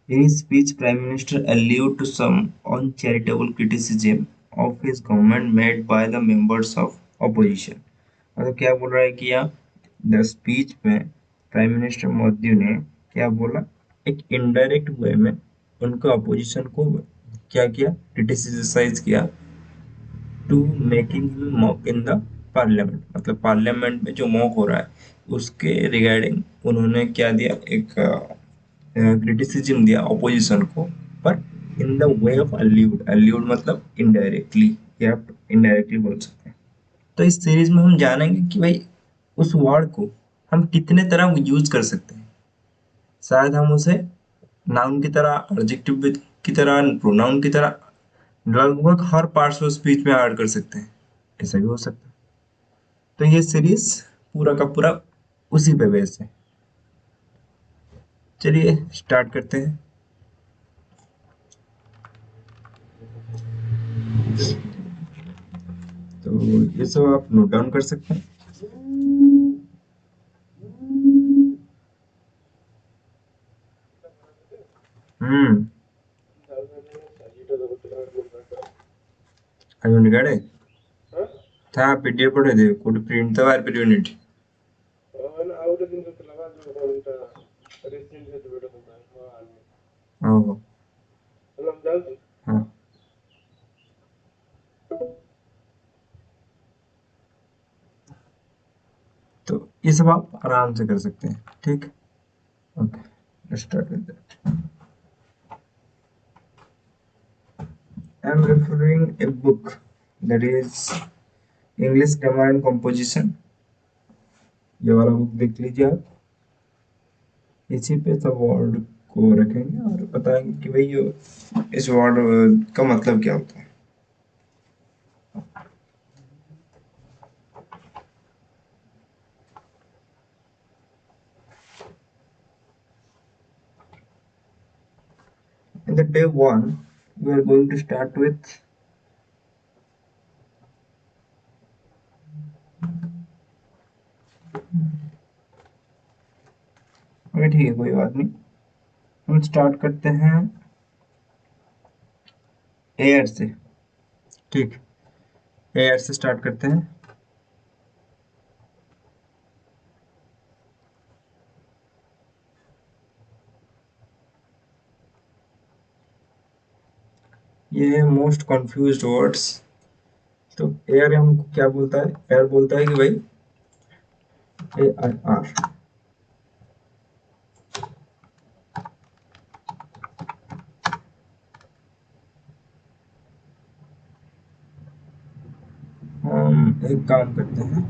In his speech, Prime Minister alluded to some uncharitable criticism of his government made by the members of opposition. मतलब क्या बोल रहा है कि यहाँ द स्पीच में प्राइम मिनिस्टर मोदी ने क्या बोला, एक इनडायरेक्ट वे में उनको अपोजिशन को क्या किया, क्रिटिसाइज किया, to making him mock in the parliament, मतलब पार्लियामेंट में जो मॉक हो रहा है उसके रिगार्डिंग उन्होंने क्या दिया, एक क्रिटिसिज्म दिया ऑपोजिशन को, पर in the way of allude, allude मतलब इनडायरेक्टली, या आप इनडायरेक्टली बोल सकते हैं। तो इस सीरीज में हम जानेंगे कि भाई उस वर्ड को हम कितने तरह यूज कर सकते हैं। शायद हम उसे नाउन की तरह, एडजेक्टिव की तरह, प्रोनाउन की तरह, लगभग हर पार्ट्स ऑफ स्पीच में ऐड कर सकते हैं। ऐसा भी हो सकता है। तो ये सीरीज पूरा का पूरा उसी पे बेस है। चलिए स्टार्ट करते हैं। तो ये सब आप नोट डाउन कर सकते हैं। हम्म। ಅಲ್ಲೊಂದು ಗಾಡಿ ತಾ ಪಿಡಿಎಫ್ ಪಡೆದೆ ಕೊಟ್ಟು ಪ್ರಿಂಟ್ ತವಾರ ಪಿ ಯೂನಿಟ್ ಓಹೋ हाँ। तो ये सब आप आराम से कर सकते हैं। ठीक, okay, start with that. I am referring a book that is English grammar and composition. ये वाला बुक देख लीजिए आप। इसी पे सब वर्ड को रखेंगे और बताएंगे कि भाई ये इस वर्ड का मतलब क्या होता है। In the day one, we are going to start with ठीक है, कोई बात नहीं। हम स्टार्ट करते हैं एयर से। ठीक, एयर से स्टार्ट करते हैं। ये मोस्ट कंफ्यूज्ड वर्ड्स। तो एयर हमको क्या बोलता है, एयर बोलता है कि भाई ए आर आर। हम एक काम करते हैं,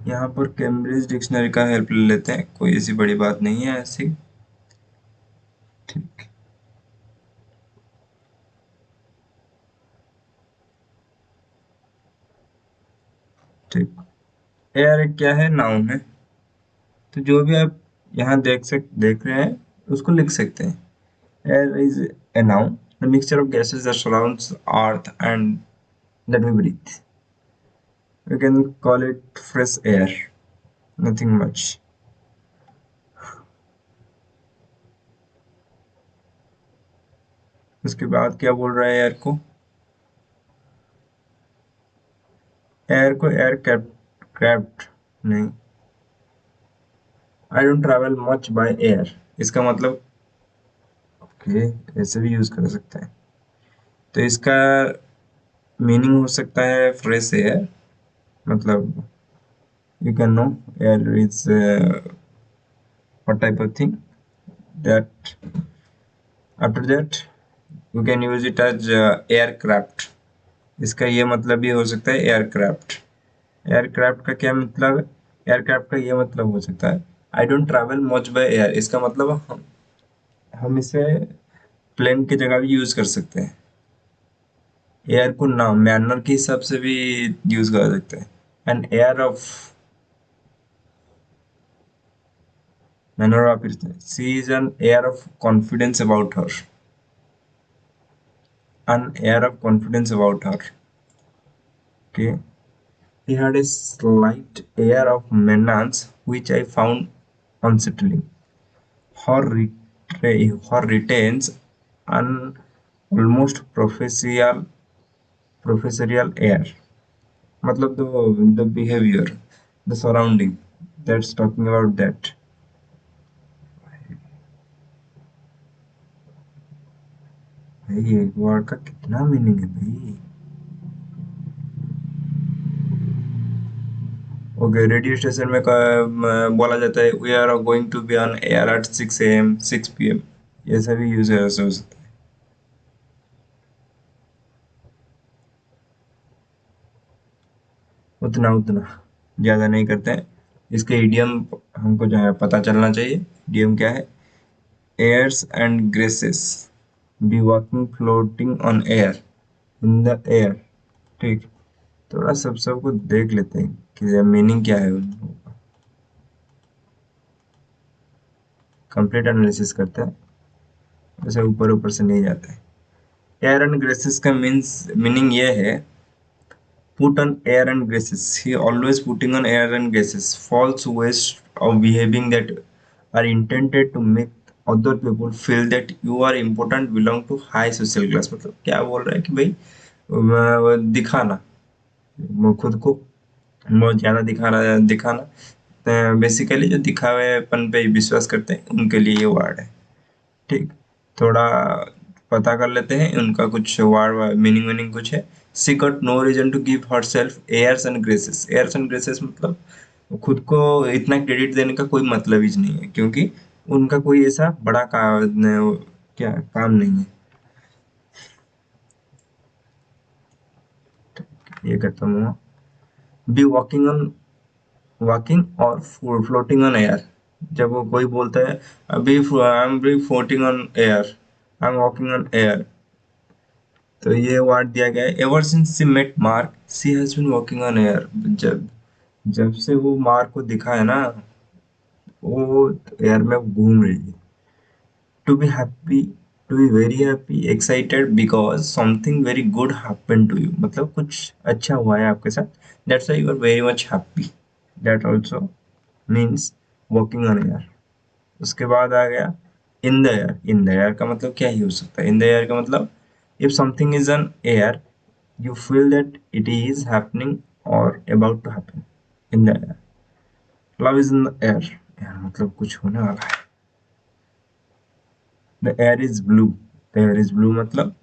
यहाँ पर कैम्ब्रिज डिक्शनरी का हेल्प ले लेते हैं, कोई ऐसी बड़ी बात नहीं है ऐसी। ठीक, ठीक। एयर क्या है, नाउन है। तो जो भी आप यहाँ देख रहे हैं उसको लिख सकते हैं। Air is a noun, the mixture of gases that surrounds earth and that we breathe. You can call it fresh air, nothing much. उसके बाद क्या बोल रहा है एयर को, एयर को एयर क्राफ्ट नहीं, I don't travel much by air, इसका मतलब ओके, ऐसे भी यूज कर सकते हैं। तो इसका मीनिंग हो सकता है फ्रेश एयर, मतलब you can know air is what type of thing, that after that you can use it as aircraft। इसका ये मतलब भी हो सकता है एयरक्राफ्ट। एयरक्राफ्ट का क्या मतलब है, एयरक्राफ्ट का ये मतलब हो सकता है I don't travel much by air, इसका मतलब हम इसे प्लेन की जगह भी यूज कर सकते हैं। एयर को ना मैनर के हिसाब से भी यूज कर सकते हैं। An air of, manner of, she is an air of confidence about her, an air of confidence about her. Okay, he had a slight air of menace which I found unsettling. Her or retains an almost professorial air. मतलब the behavior, the surrounding, that's talking about that. भाई एक word का कितना meaning है भाई। Okay, radio station में बोला जाता है we are going to be on air at 6 AM 6 PM, ये सभी यूज हो सकता है। उतना उतना ज़्यादा नहीं करते हैं। इसके इडियम हमको जो है पता चलना चाहिए। इडियम क्या है? Airs and graces, be walking floating on air, in the air. ठीक, थोड़ा सबको देख लेते हैं कि मीनिंग क्या है उनका। कंप्लीट एनालिसिस करते हैं, वैसे ऊपर ऊपर से नहीं जाते हैं। एयर एंड ग्रेसेस का मीनिंग ये है, put on air and graces. He always putting on air and graces. False ways of behaving that are intended to make other people feel that you are important, belong to high social class। मतलब क्या बोल रहा है कि भाई दिखाना, खुद को बहुत ज्यादा दिखाना बेसिकली जो दिखावेपन पे विश्वास करते हैं उनके लिए ये वर्ड है। ठीक, थोड़ा पता कर लेते हैं उनका कुछ वर्ड मीनिंग मीनिंग कुछ है। She got no reason to give herself airs and graces. Airs and graces मतलब खुद को इतना क्रेडिट देने का कोई मतलब ही नहीं है, क्योंकि उनका कोई ऐसा बड़ा क्या काम नहीं है। ये खत्म हुआ। बी वॉकिंग और फ्लोटिंग ऑन एयर। जब वो कोई बोलता है अभी I am be floating on air, I am walking on air, तो ये वर्ड दिया गया है। Ever since she met Mark she has been walking on air. जब जब से वो मार्क को दिखा है ना, वो एयर में घूम रही है। To be happy, to be very happy excited because something very good happen to you, मतलब कुछ अच्छा हुआ है आपके साथ, that's why you are very much happy. That also means walking on air. उसके बाद आ गया in the air. In the air का मतलब क्या ही हो सकता है? इन द एयर का मतलब if something is an air you feel that it is happening or about to happen in the air। love is in the air, यार मतलब कुछ होने वाला है। the air is blue, the air is blue मतलब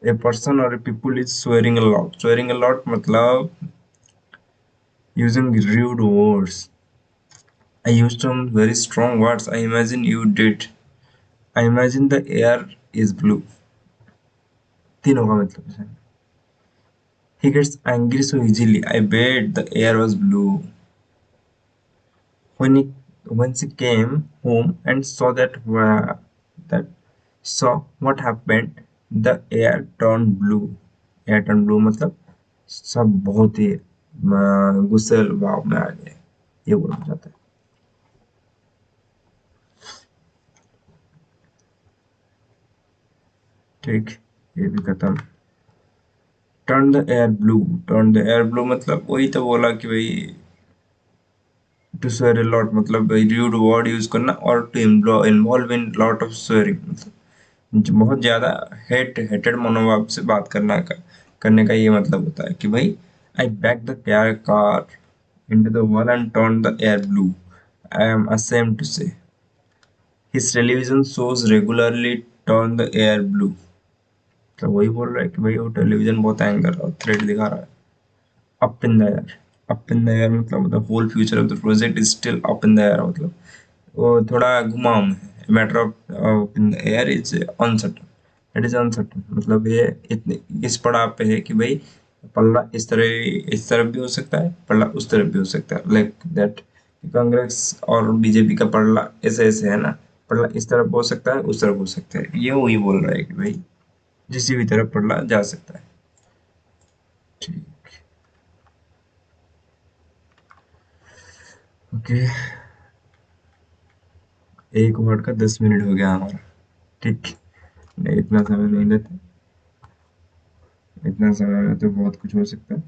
a person or a people is swearing a lot। swearing a lot मतलब using rude words। I used some very strong words, I imagine you did। I imagine the air is blue। तीनों का मतलब है। he gets angry so easily, I bet the air was blue। when he when she came home and saw that saw what happened, the air turned blue। air turned blue मतलब सब बहुत ही गुस्से भाव में आ गए, ये बोला जाता है। ठीक, ये भी खत्म। Turn the air blue. Turn the air blue मतलब वही तो बोला कि भाई टू स्वेयर अ लॉट मतलब र्यूड वर्ड यूज करना, और to involve in lot of swearing मतलब बहुत ज्यादा हेटेड मनोभाव से बात करने का ये मतलब होता है कि भाई I back the car into the wall and turned the air blue। I am ashamed to say। His television shows regularly turn the air blue। तो वही बोल रहा है कि भाई वो टेलीविजन बहुत एंगर और थ्रेट दिखा रहा है। Up in the air. Up in the air मतलब the whole future of the project is still up in the air, मतलब वो थोड़ा घुमाव में है। Matter of in the air is uncertain. It is uncertain मतलब ये इतने इस पड़ाव पे है कि भाई पल्ला इस तरफ भी हो सकता है, पल्ला उस तरफ भी हो सकता है, लाइक दैट। कांग्रेस और बीजेपी का पल्ला ऐसे ऐसे है ना, पल्ला इस तरफ हो सकता है उस तरफ हो सकता है, ये वही बोल रहा है कि भाई किसी भी तरफ पल्ला जा सकता है। ठीक, ओके। एक वर्ड का 10 मिनट हो गया हमारा। ठीक, नहीं इतना समय नहीं लेते, इतना समय में तो बहुत कुछ हो सकता है।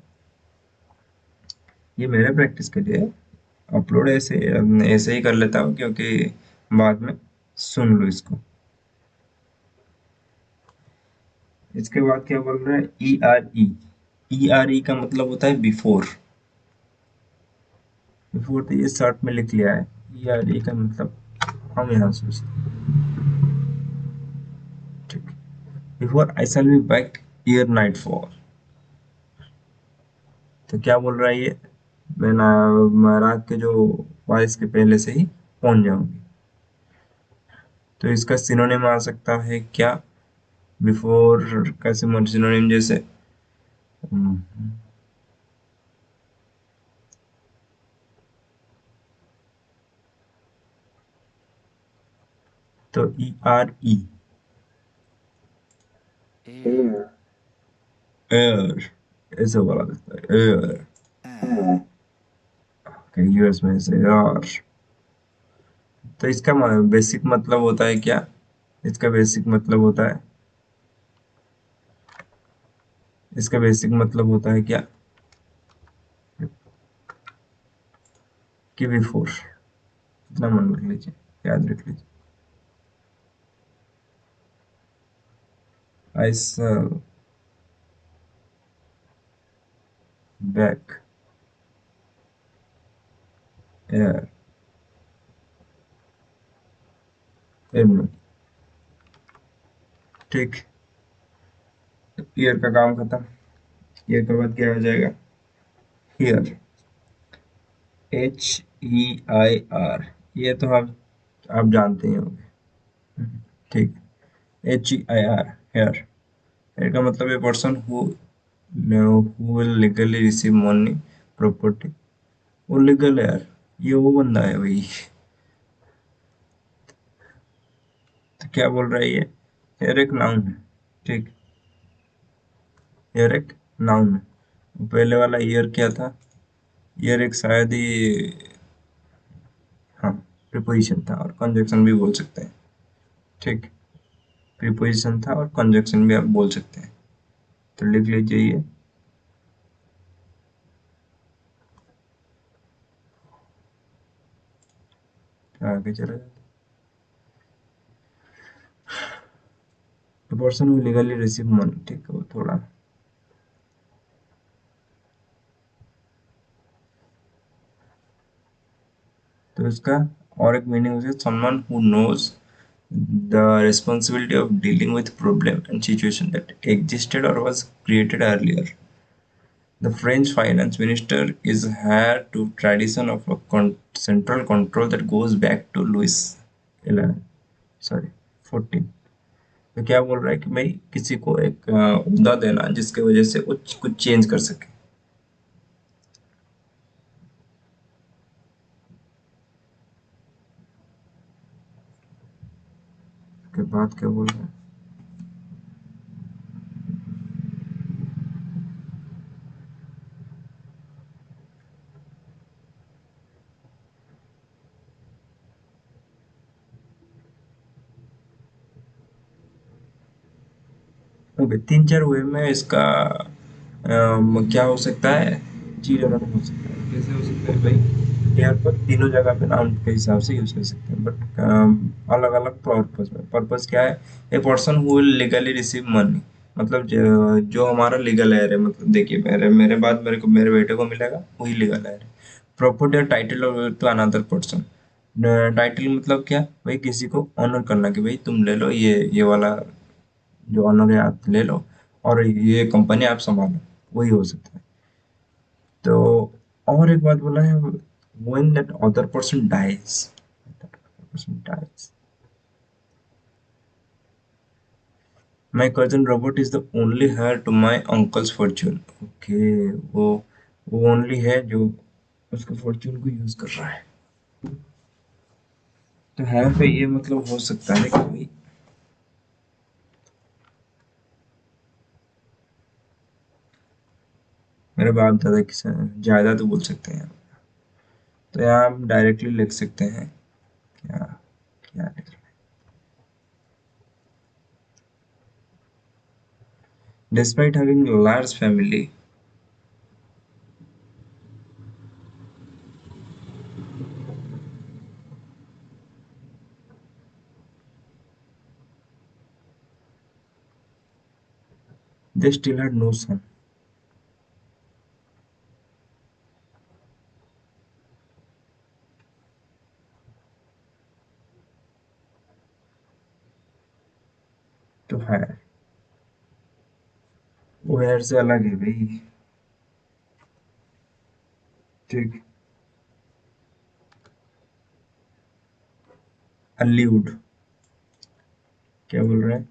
ये मेरे प्रैक्टिस के लिए अपलोड ऐसे ऐसे ही कर लेता हूँ, क्योंकि बाद में सुन लो इसको। इसके बाद क्या बोल रहा है, E R E. E R E का मतलब होता है बिफोर। बिफोर तो ये शॉर्ट में लिख लिया है। ई आर ई का मतलब हम यहाँ सोचते हैं, ठीक। Before I shall be back year night fall. तो क्या बोल रहा है ये, मैं रात के जो 22 के पहले से ही पहुंच जाऊंगी। तो इसका सिनोनिम आ सकता है क्या, बिफोर का सिनोनिम जैसे, हम्म, तो E R E, air, air, ऐसे बोला जाता है एयर। air, यूएस में से यार। तो इसका बेसिक मतलब होता है क्या, इसका बेसिक मतलब होता है, इसका बेसिक मतलब होता है क्या, कि बिफोर। इतना मन रख लीजिए, याद रख लीजिए। आई शैल बैक एयर इन, ठीक। ईयर का काम खत्म। ईयर के बाद क्या आ जाएगा, here, H E I R. ये तो आप जानते ही होंगे, ठीक। H E I R, heir. Heir का मतलब a person who will legally receive money, property. वो लीगल है यार, ये वो बंदा है भाई। तो क्या बोल रहा है ये, हेयर एक नाउन है, ठीक। हेयर एक नाउन है। पहले वाला ईयर क्या था, ईयर एक शायद ही, हाँ, प्रीपोजिशन था और कंजक्शन भी बोल सकते हैं, ठीक। प्रीपोजिशन था और कंजक्शन भी आप बोल सकते हैं। तो लिख लीजिए ये, आगे चला जाता है, person who legally receive money, ठीक है, वो थोड़ा। तो इसका और एक मीनिंग है, someone who knows the responsibility of dealing with problem and situation that existed or was created earlier. The French finance minister is heir to tradition of a central control that goes back to Louis 11, sorry 14। तो क्या बोल रहा है कि भाई किसी को एक उदा देना जिसकी वजह से कुछ कुछ चेंज कर सके। उसके बाद क्या बोल रहा है, ओके, तीन चार वे में इसका क्या हो सकता है, चीज अलग हो सकता है। कैसे हो सकता है भाई, यहाँ पर तीनों जगह पे नाउन के हिसाब से यूज कर सकते हैं, बट अलग अलग पर्पस में। पर्पस क्या है, ए person who will legally receive money, मतलब जो हमारा लीगल है, मतलब देखिए मेरे बाद मेरे को मेरे बेटे को मिलेगा, वही लीगल है। प्रॉपर्टी और title to another person. Title मतलब क्या भाई, किसी को ऑनर करना कि भाई तुम ले लो ये वाला जो ऑनर है आप ले लो, और ये कंपनी आप संभालो, वही हो सकता है। तो और एक बात बोला है, when that other person dies, that other person dies, my cousin Robert is the only heir to my uncle's fortune। Okay, वो ओनली है जो उसके फॉर्च्यून को यूज कर रहा है। तो है पे ये मतलब हो सकता है कि भाई मेरे बाप दादा की जायदाद बोल सकते हैं। तो यहाँ हम डायरेक्टली लिख सकते हैं, क्या क्या लिख रहे हैं, despite having a large family, they still had no son. तो है, वो हेयर से अलग है भाई। ठीक। हॉलीवुड। क्या बोल रहा है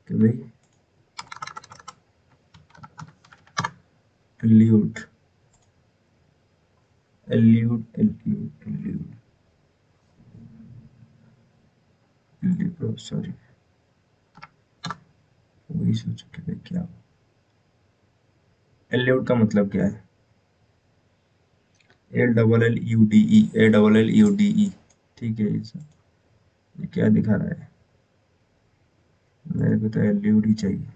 कि भाई Hollywood, Hollywood, Hollywood, Hollywood, Hollywood, sorry. वही सोच के भाई क्या हॉलीवुड का मतलब क्या है? LLLUDE, ALLUDE। ठीक है, ये सब ये क्या दिखा रहा है? मेरे को तो हॉलीवुड ही चाहिए।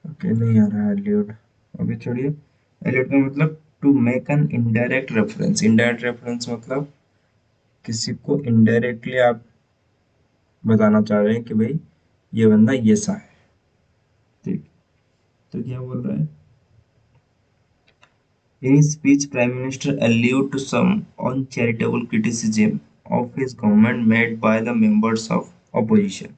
ओके, नहीं आ रहा है हॉलीवुड। अभी छोड़िए। हॉलीवुड का मतलब to make an indirect reference. Indirect reference मतलब किसी को इनडायरेक्टली आप बताना चाह रहे हैं कि भाई ये बंदा ये सा है। ठीक। तो क्या बोल रहा है? In his speech, Prime Minister alluded to some uncharitable criticism of his government made by the members of opposition।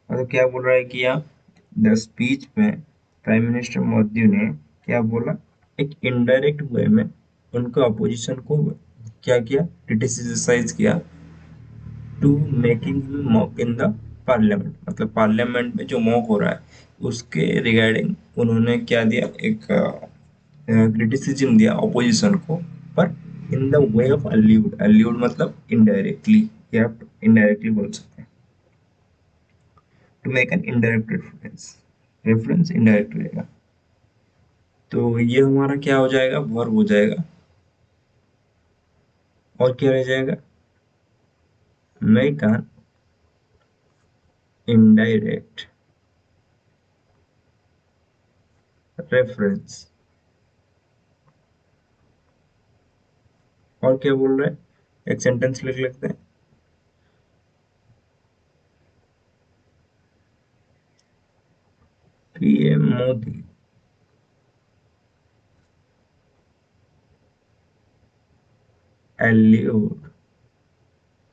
मतलब क्या बोल रहा है कि यहाँ द स्पीच में प्राइम मिनिस्टर मोदी ने क्या बोला? एक इनडायरेक्ट वे में उनको अपोजिशन को क्या किया, क्रिटिसाइज किया, to making mock in the parliament. मतलब पार्लियामेंट में जो मॉक हो रहा है उसके रिगार्डिंग उन्होंने क्या दिया, एक क्रिटिसिज्म दिया ऑपोजिशन को, पर in the way of allude. Allude मतलब इनडायरेक्टली, या आप इनडायरेक्टली बोल सकते हैं। To make an indirect reference, reference indirect रहेगा। तो ये हमारा क्या हो जाएगा, वर्ब हो जाएगा। और क्या रह जाएगा? Make an indirect reference. और क्या बोल रहे हैं? एक सेंटेंस लिख लेते हैं। PM Modi allude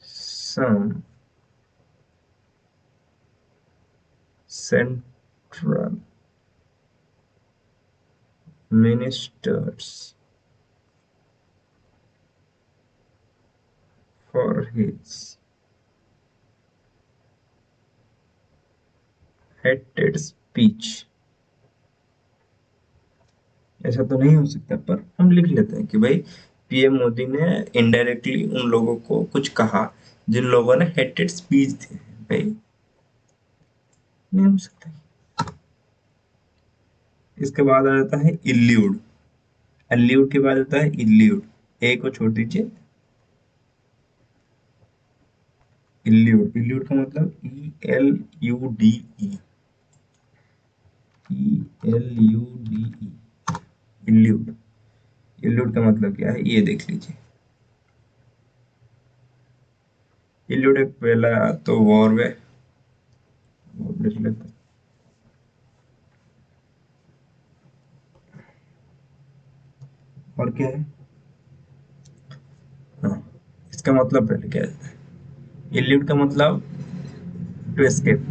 some central ministers for his hated speech। ऐसा तो नहीं हो सकता, पर हम लिख लेते हैं कि भाई पीएम मोदी ने इनडायरेक्टली उन लोगों को कुछ कहा जिन लोगों ने हेटेड स्पीच दी। भाई नहीं हो सकता। इसके बाद आ जाता है इल्यूड। अल्यूड के बाद आता है इल्यूड। ए को छोड़ दीजिए। इल्यूड, इल्यूड का मतलब ELUDE। ELUDE, elude. इल्यूड का मतलब क्या है ये देख लीजिए। इल्यूड एक पहला तो वर्ब है, वर्ब लिख लेते हैं। और क्या है? हाँ, इसका मतलब पहले क्या है? इल्यूड का मतलब टू एस्केप,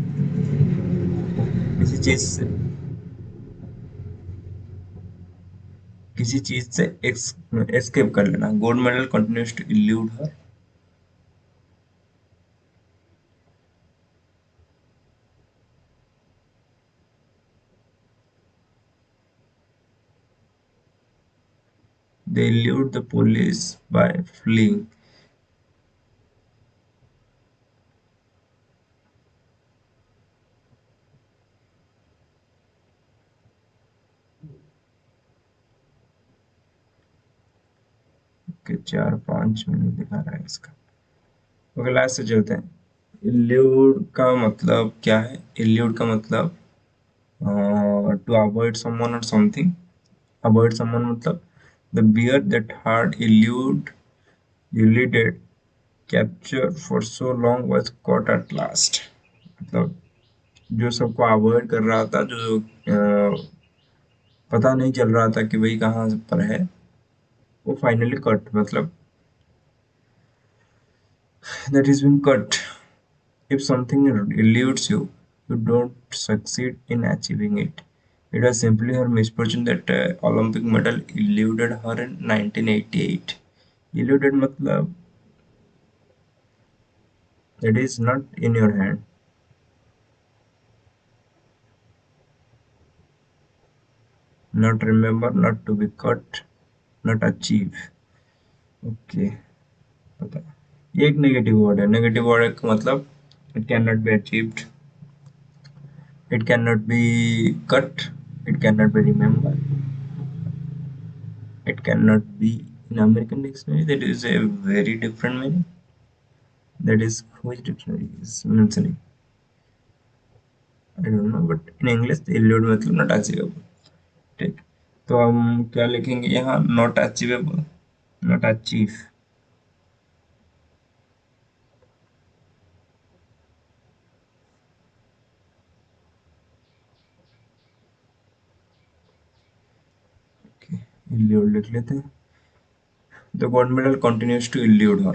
किसी चीज से, किसी चीज से एस्केप कर लेना। Gold medal continues to elude her. They elude the police by fleeing। के 4-5 मिनट दिखा रहा है इसका। ओके, लास्ट से चलते हैं। इल्यूड का मतलब क्या है? इल्यूड का मतलब टू अवॉइड समवन और समथिंग। अवॉइड समवन मतलब the bear that hard eluded capture for so long was caught at last। मतलब जो सबको अवॉइड कर रहा था, जो पता नहीं चल रहा था कि वही कहाँ पर है, वो फाइनली कट, मतलब that has been cut। If something eludes you, you don't succeed in achieving it। It was simply her misfortune that Olympic medal eluded her in 1988। Eluded मतलब it is not in your hand। Not remember, not to be cut, not achieve। Okay, पता है। ये एक negative word है। Negative word का मतलब it can not be achieved, it can not be cut, it can not be remember, it cannot be। In American dictionary that is a very different meaning। That is which dictionary is mentioning, I don't know, but in English elude मतलब not achievable। ठीक, तो हम क्या लिखेंगे यहाँ? not achievable, not achieve। okay, elude लिख लेते हैं। the gold medal continues to elude her।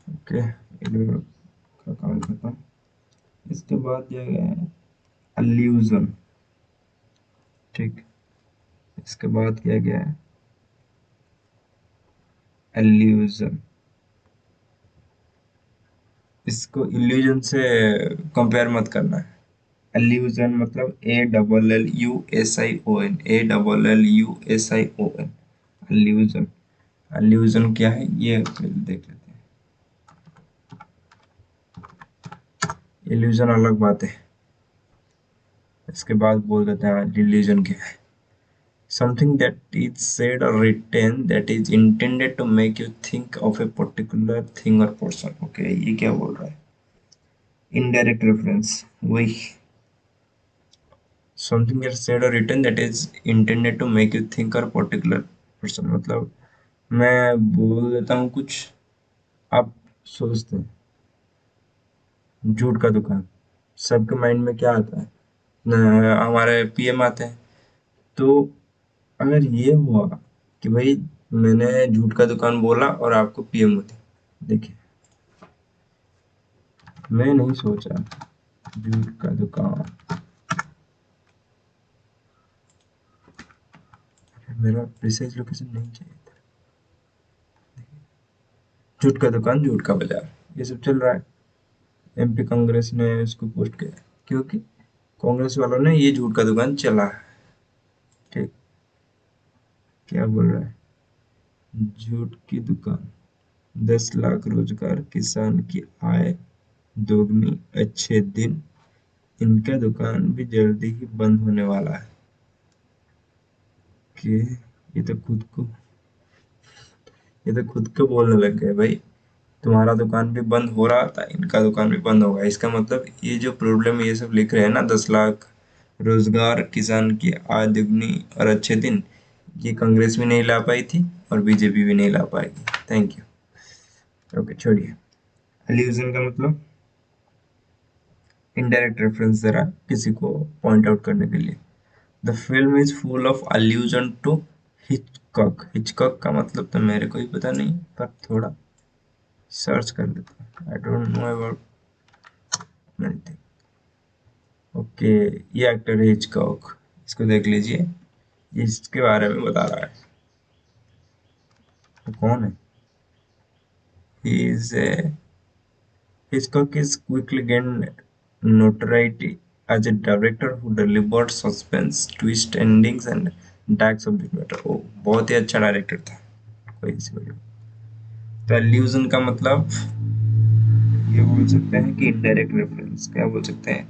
Okay, elude का काम खत्म। इसके बाद दिया गया है allusion। ठीक, इसके बाद किया गया है allusion। इसको illusion से कंपेयर मत करना है। एल्यूजन मतलब ALLUSION, ALLUSION, एल्यूजन। एल्यूजन क्या है ये पहले देख लेते हैं। एल्यूजन अलग बात है, इसके बाद बोल देते हैं इल्यूजन क्या है। Something that is said or written that is intended to make you think of a particular thing or person. Okay, ये क्या बोल रहा है? इनडायरेक्ट रेफरेंस, वही। Something that said or written that is intended to make you think or particular person मतलब मैं बोल देता हूँ कुछ, आप सोचते हैं। जूट का दुकान, सबके माइंड में क्या आता है? हमारे पीएम आते हैं। तो अगर ये हुआ कि भाई मैंने जूट का दुकान बोला और आपको पीएम होते, देखिए मैं नहीं सोचा जूट का दुकान, मेरा प्रिसाइज लोकेशन नहीं चाहिए था। जूट का दुकान, जूट का बाजार, ये सब चल रहा है। एमपी कांग्रेस ने इसको पोस्ट किया क्योंकि कांग्रेस वालों ने ये जूट का दुकान चला है। ठीक, क्या बोल रहा है? जूट की दुकान, 10 लाख रोजगार, किसान की आय दोगुनी, अच्छे दिन, इनका दुकान भी जल्दी ही बंद होने वाला है। कि ये तो खुद को बोलने लग गए भाई। तुम्हारा दुकान भी बंद हो रहा था, इनका दुकान भी बंद होगा। इसका मतलब ये जो प्रॉब्लम ये सब लिख रहे हैं ना, 10 लाख रोजगार, किसान की आय दुगनी और अच्छे दिन, ये कांग्रेस भी नहीं ला पाई थी और बीजेपी भी नहीं ला पाएगी। Thank you. ओके, छोड़िए। एल्यूजन का मतलब इनडायरेक्ट रेफरेंस दे रहा है किसी को पॉइंट आउट करने के लिए। The film is full of allusion to Hitchcock. Hitchcock का मतलब तो मेरे को ही पता नहीं, पर थोड़ा सर्च कर लेता हूँ। I don't know about anything. Okay, ये एक्टर है हिचकॉक, इसको देख लीजिए, ये इसके बारे में बता रहा है। वो कौन है? He is Hitchcock is quickly gained notoriety as a director who delivered suspense, twist endings and dark subject matter। ओ, बहुत ही अच्छा डायरेक्टर था, कोई सी वजह। तो एल्यूजन का मतलब ये बोल सकते हैं कि इनडायरेक्ट रेफरेंस, क्या बोल सकते हैं,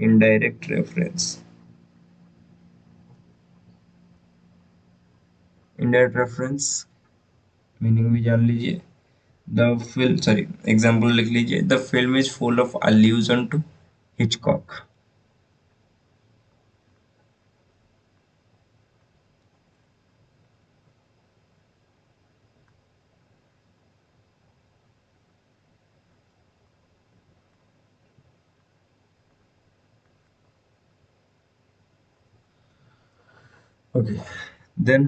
indirect reference. Indirect reference meaning भी जान लीजिए। द फिल्म, सॉरी, एग्जाम्पल लिख लीजिए, the film is full of allusion to Hitchcock. Okay, then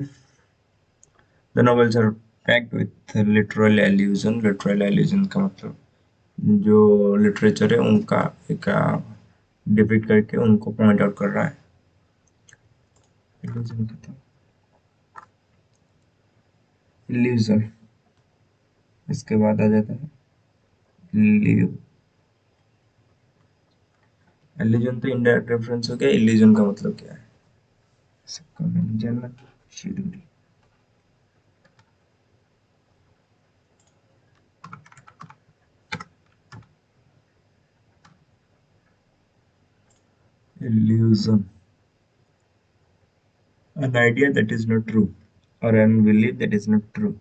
the novels are packed with literal allusion। literal allusion का मतलब जो लिटरेचर है उनका एक डिपिक्ट करके उनको पॉइंट आउट कर रहा है। illusion कहते हैं, illusion। इसके बाद आ जाता है लिव। illusion तो इनडायरेक्ट रेफरेंस हो गया। illusion का मतलब क्या है? सबका व्यंजन schedule. illusion, an idea that is not true, or an belief that is not true.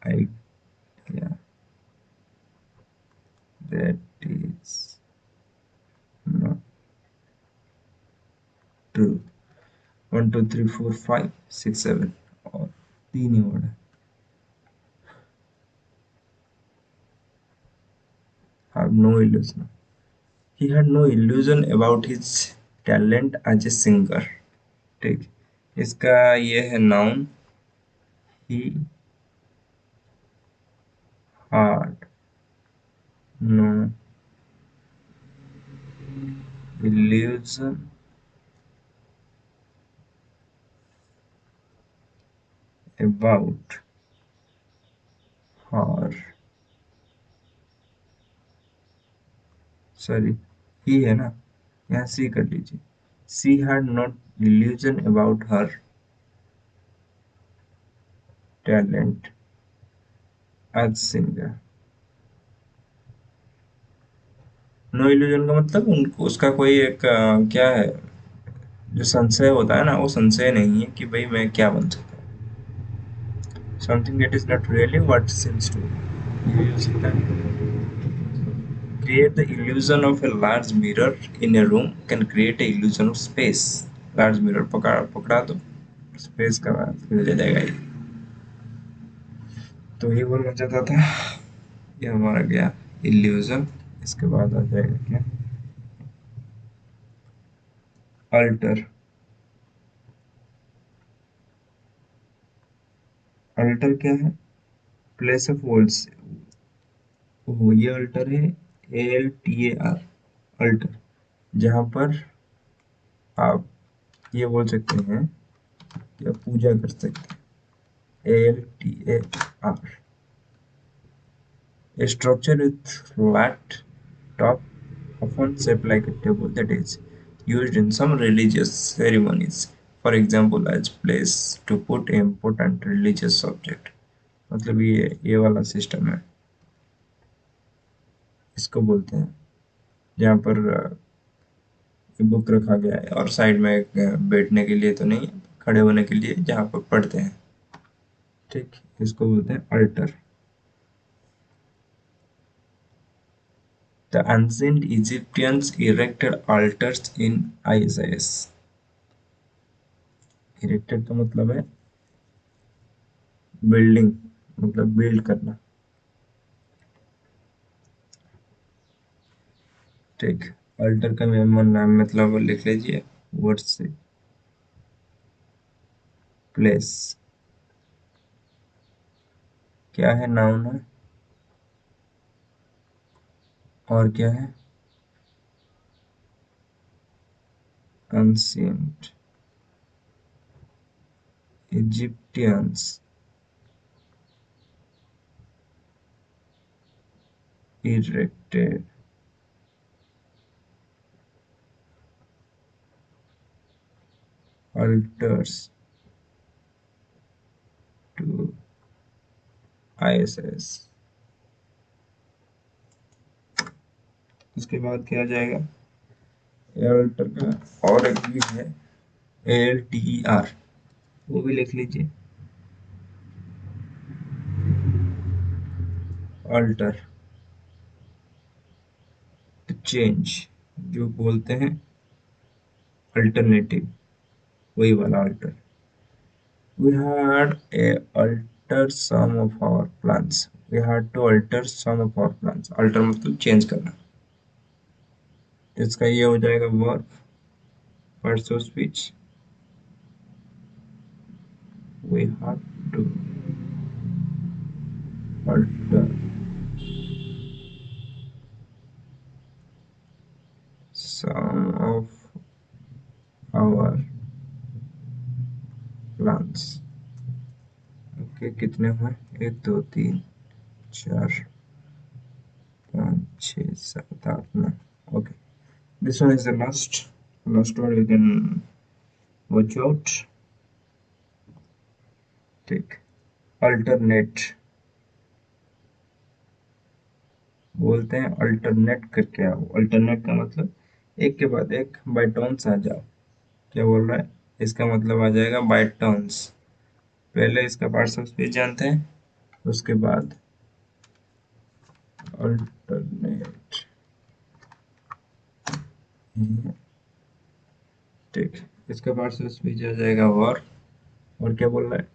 Idea that is not true। 1 2 3 4 5 6 7 और तीन ही वर्ड है। have no illusion, he had no illusion about his talent as a singer। ठीक, इसका ये है noun. he had no illusion about her, sorry, ही है ना, यहाँ सी कर लीजिए। She had not illusion about her talent as singer। No illusion का मतलब उनको, उसका कोई एक क्या है, जो संशय होता है ना, वो संशय नहीं है कि भाई मैं क्या बन सकता हूँ। Something that is not really what seems to, ये भी हो सकता है। Create the illusion of a large mirror in a room can create a illusion of space. Large mirror पकड़ा पकड़ा दो, स्पेस का फील दे देगा ये। तो ये बोलना चाहता था, ये हमारा गया इल्यूजन। इसके बाद आ जाएगा क्या, अल्टर। अल्टर क्या है? Place of words. ओह, ये अल्टर है, ALTAR, अल्टर, जहाँ पर आप ये बोल सकते हैं कि आप पूजा कर सकते हैं। ALTAR, a structure with flat top, often shaped like a table, that is used in some religious ceremonies, for example as place to put important religious object। मतलब ये वाला सिस्टम है, इसको बोलते हैं, जहाँ पर बुक रखा गया है और साइड में एक बैठने के लिए तो नहीं है, खड़े होने के लिए जहाँ पर पढ़ते हैं। ठीक, इसको बोलते हैं alter. The ancient Egyptians erected altars in Isis। Erected का मतलब है बिल्डिंग, मतलब बिल्ड करना। ठीक, अल्टर का मेमोन नाम मतलब लिख लीजिए, वर्ड से, प्लेस। क्या है, नाउन है, और क्या है, ancient Egyptians erected altars to Isis। उसके बाद क्या आ जाएगा, अल्टर का और एक भी है, ALTER, वो भी लिख लीजिए, अल्टर, चेंज, जो बोलते हैं अल्टरनेटिव, वही वाला alter. We had a alter some of our plans. We had to alter some of our plans. Alter मतलब चेंज करना। इसका ये हो जाएगा verb, parts of speech. We had to alter some of our plans. Okay, कितने हुए, एक दो तीन चार पाँच छः सात आठ नौ। Okay, this one is the last one you can watch out. ठीक, alternate बोलते हैं, अल्टरनेट करके आओ। अल्टरनेट का मतलब एक के बाद एक बाय टर्न्स आ जाओ। क्या बोल रहा है, इसका मतलब आ जाएगा बाय टर्न्स। पहले इसका पार्ट्स ऑफ स्पीच जानते हैं, उसके बाद अल्टरनेट। ठीक, इसका पार्ट्स ऑफ स्पीच आ जाएगा और क्या बोल रहा है,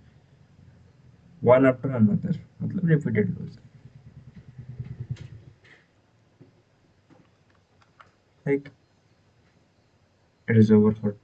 वन आफ्टर अनदर, मतलब रिपीटेड। ठीक, इट इज ओवर फॉर